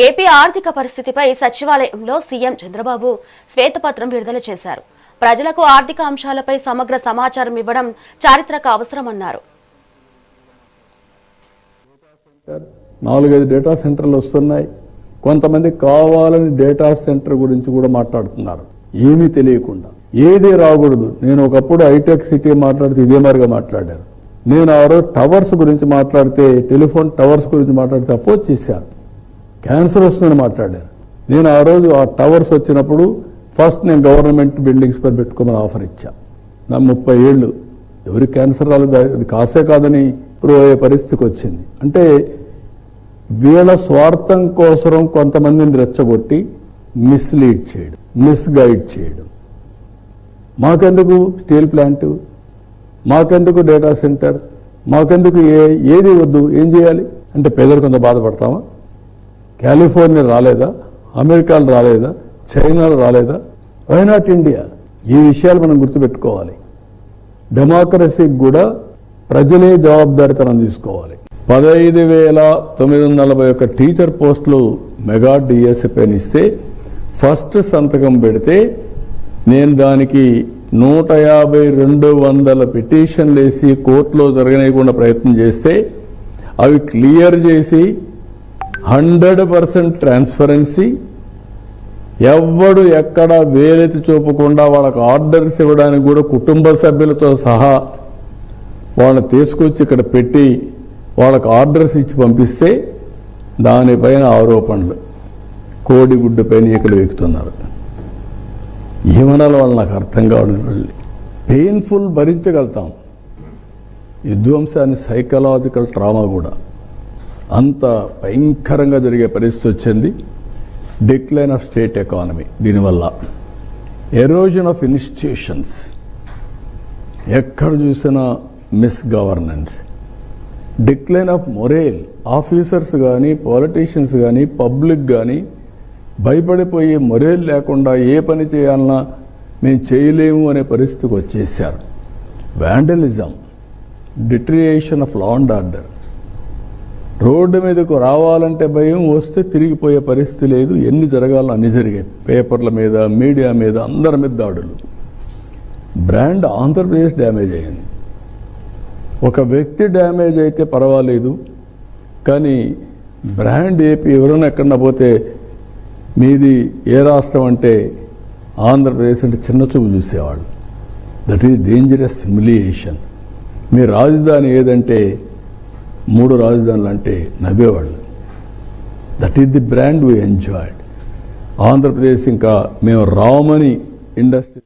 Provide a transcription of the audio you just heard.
AP ఆర్థిక పరిస్థితిపై సచివాలయంలో సీఎం చంద్రబాబు శ్వేతపత్రం విడుదల చేశారు. ప్రజలకు ఆర్థిక అంశాలపై సమగ్ర సమాచారం ఇవ్వడం చారిత్రక అవసరమన్నారు. 4-5 డేటా సెంటర్లు వస్తున్నాయి. కొంతమంది కావాలని డేటా సెంటర్ గురించి కూడా మాట్లాడుతున్నారు. ఏమీ తెలియకుండా ఏది రాకూడదు. నేను ఒకప్పుడు హైటెక్ సిటీ మాట్లాడితే ఇదే మరిగా మాట్లాడారు. నేను ఆ రోజు టవర్స్ గురించి మాట్లాడితే, టెలిఫోన్ టవర్స్ గురించి మాట్లాడితే అపోజ్ చేశాను. క్యాన్సర్ వస్తుందని మాట్లాడారు. నేను ఆ రోజు ఆ టవర్స్ వచ్చినప్పుడు ఫస్ట్ నేను గవర్నమెంట్ బిల్డింగ్స్ పై పెట్టుకోమని ఆఫర్ ఇచ్చా. నా 30 ఏళ్ళు ఎవరికి క్యాన్సర్ రాలేదు, అది కాసే కాదని ప్రూవ్ అయ్యే పరిస్థితికి వచ్చింది. అంటే వీళ్ళ స్వార్థం కోసం కొంతమందిని రెచ్చగొట్టి మిస్లీడ్ చేయడం, మిస్గైడ్ చేయడం. మాకెందుకు స్టీల్ ప్లాంట్, మాకెందుకు డేటా సెంటర్, మాకెందుకు ఏది వద్దు, ఏం చేయాలి అంటే పేదలు కొంత బాధపడతామా? కాలిఫోర్నియా రాలేదా, అమెరికాలు రాలేదా, చైనాలు రాలేదా? Why not India? ఈ విషయాలు మనం గుర్తుపెట్టుకోవాలి. డెమోక్రసీకి కూడా ప్రజలే జవాబుదారీతనం తీసుకోవాలి. 15,941 టీచర్ పోస్టులు మెగా డిఎస్సి పైన ఇస్తే ఫస్ట్ సంతకం పెడితే నేను దానికి 150-200 పిటిషన్లు వేసి కోర్టులో జరగనీయకుండా ప్రయత్నం చేస్తే అవి క్లియర్ చేసి 100% ట్రాన్స్పరెన్సీ, ఎవ్వడు ఎక్కడ వేలెత్తి చూపకుండా వాళ్ళకు ఆర్డర్స్ ఇవ్వడానికి కూడా కుటుంబ సభ్యులతో సహా వాళ్ళని తీసుకొచ్చి ఇక్కడ పెట్టి వాళ్ళకు ఆర్డర్స్ ఇచ్చి పంపిస్తే దానిపైన ఆరోపణలు, కోడిగుడ్డు పైన ఈకలు వెక్కుతున్నారు. ఏమనాలి వాళ్ళు నాకు అర్థం కావడం. వాళ్ళు పెయిన్ఫుల్ భరించగలుగుతాం, విధ్వంసాన్ని సైకలాజికల్ ట్రామా కూడా అంత భయంకరంగా జరిగే పరిస్థితి వచ్చింది. డిక్లైన్ ఆఫ్ స్టేట్ ఎకానమీ, దీనివల్ల ఎరోజన్ ఆఫ్ ఇన్స్టిట్యూషన్స్, ఎక్కడ చూసినా miss governance, decline of మొరేల్. Officers కానీ, పాలిటీషియన్స్ కానీ, పబ్లిక్ కానీ భయపడిపోయి మొరేల్ లేకుండా ఏ పని చేయాలన్నా మేము చేయలేము అనే పరిస్థితికి వచ్చేసారు. Vandalism, deterioration of law and order. Road మీదకు రావాలంటే భయం, వస్తే తిరిగిపోయే పరిస్థితి లేదు. ఎన్ని జరగాలో అన్ని జరిగాయి. పేపర్ల మీద, మీడియా మీద, అందరి మీద దాడులు. బ్రాండ్ ఆంధ్రప్రదేశ్ డ్యామేజ్ అయింది. ఒక వ్యక్తి డ్యామేజ్ అయితే పర్వాలేదు, కానీ బ్రాండ్ ఏపీ ఎవరైనా ఎక్కడన్నా పోతే మీది ఏ రాష్ట్రం అంటే ఆంధ్రప్రదేశ్ అంటే చిన్న చూపు చూసేవాళ్ళు. That is dangerous humiliation. మీ రాజధాని ఏదంటే 3 రాజధానులు అంటే నవ్వేవాళ్ళు. That is the brand we enjoyed. Andhra Pradesh ఇంకా మేము రామని ఇండస్ట్రీ